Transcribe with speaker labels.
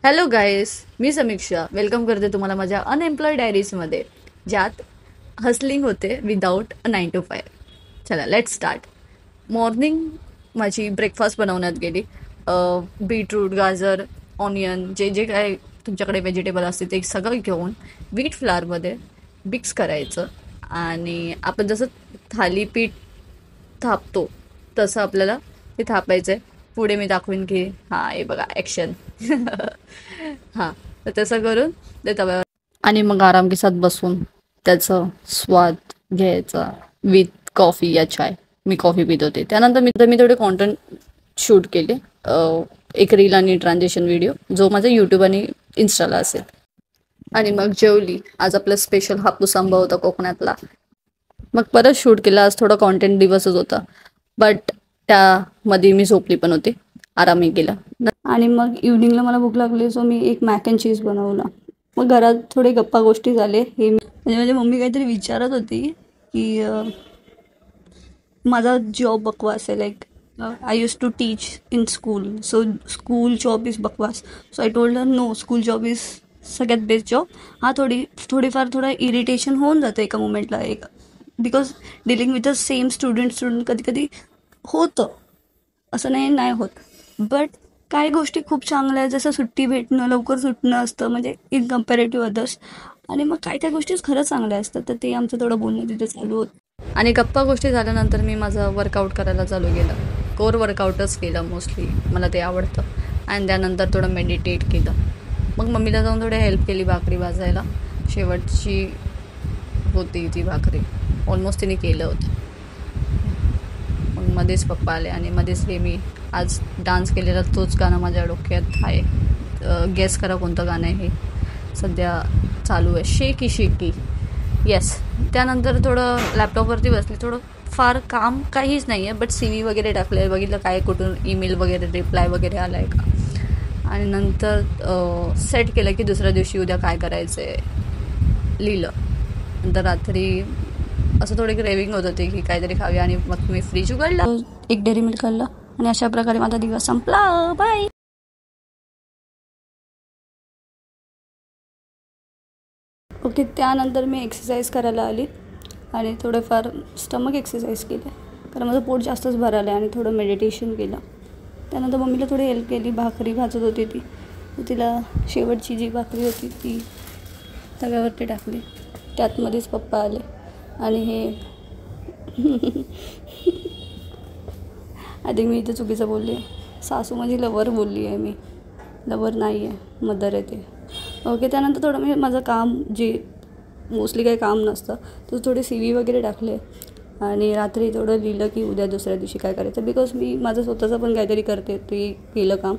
Speaker 1: Hello गाईस, मी समीक्षा welcome करते तुम्हाला माझ्या अनएम्प्लॉयड डायरीजमध्ये, ज्यात हसलिंग होते विदाऊट 9 to 5. चला लेट स्टार्ट. मॉर्निंग माझी ब्रेकफास्ट बनवण्यात गेली. बीटरूट, गाजर, ऑनियन, जे जे काय तुमच्याकडे व्हेजिटेबल असते ते सगळं घेऊन व्हीट फ्लावरमध्ये मिक्स करायचं. आणि आपण जसं थालीपीठ थापतो तसं आपल्याला ते थापायचं आहे. पुढे मी दाखवीन की हां हे बघा ॲक्शन. हां, तर तसं करून ते तव्यावर आणि मग आराम के साथ बसून त्याचं स्वाद घ्यायचा विथ कॉफी या चाय. मी कॉफी पित होते. त्यानंतर मी थोडे कॉन्टेंट शूट केले. एक रील आणि ट्रान्झेक्शन व्हिडिओ जो माझा यूट्यूब आणि इन्स्टाला असेल. आणि मग जेवली. आज आपला स्पेशल हापूस आंबा होता कोकणातला. मग परत शूट केलं. आज थोडा कॉन्टेंट दिवसच होता, बट त्यामध्ये मी झोपली पण होते, आरामही केला. आणि मग इव्हनिंगला मला भूक लागली, सो मी एक मॅक अँड चीज बनवला. मग घरात थोडे गप्पा गोष्टी झाले. हे म्हणजे माझी मम्मी काहीतरी विचारत होती की माझा जॉब बकवास आहे. Like I use to teach in school, so school job is बकवास. So I told her no, school job is सगळ्यात बेस्ट जॉब. हा थोडीफार थोडा इरिटेशन होऊन जातं एका मोमेंटला, एक because dealing with the same student कधी कधी होतं, असं नाही होत. बट काही गोष्टी खूप चांगल्या आहेत, जसं सुट्टी भेटणं, लवकर सुटणं असतं म्हणजे इन कम्पॅरेटिव्ह अदर्स. आणि मग काय गोष्टीच खरंच चांगल्या असतात, तर ते आमचं थोडं बोलणं तिथे चालू होतं. आणि गप्पा गोष्टी झाल्यानंतर मी माझं वर्कआउट करायला चालू केलं. कोर वर्कआउटच केलं मोस्टली, मला ते आवडतं. आणि त्यानंतर थोडं मेडिटेट केलं. मग मम्मीला जाऊन थोडी हेल्प केली भाकरी भाजायला. शेवटची होती ती भाकरी, ऑलमोस्ट तिने केलं होतं. मग मध्येच पप्पा आले आणि मध्येच हे मी आज डान्स केलेला तोच गाणं माझ्या डोक्यात आहे. गेस करा कोणतं गाणं आहे हे सध्या चालू आहे. शेकी शेकी, येस. त्यानंतर थोडं लॅपटॉपवरती बसले. थोडं फार काम काहीच नाही आहे, बट सी व्ही वगैरे टाकलं आहे, बघितलं काय कुठून ईमेल वगैरे रिप्लाय वगैरे आला आहे का. आणि नंतर सेट केलं की दुसऱ्या दिवशी उद्या काय करायचं आहे, लिहिलं. नंतर रात्री असं थोडे क्रेविंग होत होते की काहीतरी खाऊया, आणि मग मी फ्रीज उघडला, एक डेअरी मिल्क खाल्लं, आणि अशा प्रकारे माझा दिवस संपला. बाय. ओके, त्यानंतर मी एक्सरसाइज करायला आली आणि थोडंफार स्टमक एक्सरसाइज केलं, कारण माझं पोट जास्तच भरालं आहे, आणि थोडं मेडिटेशन केलं. त्यानंतर मम्मीला थोडी हेल्प केली. भाकरी भाजत होती ती, तर तिला शेवटची जी भाकरी होती ती तव्यावरती टाकली. त्यातमध्येच पप्पा आले आणि हे आधी मी इथे चुकीचं बोलली आहे. सासू माझी लवर बोलली आहे, मी लवर नाही आहे, मदर आहे ते. ओके, त्यानंतर थोडं मी माझं काम, जे मोस्टली काही काम नसतं, तर थोडे सी व्ही वगैरे टाकले. आणि रात्री थोडं लिहिलं की उद्या दुसऱ्या दिवशी काय करायचं, बिकॉज मी माझं स्वतःचं पण काहीतरी करते, ते केलं काम.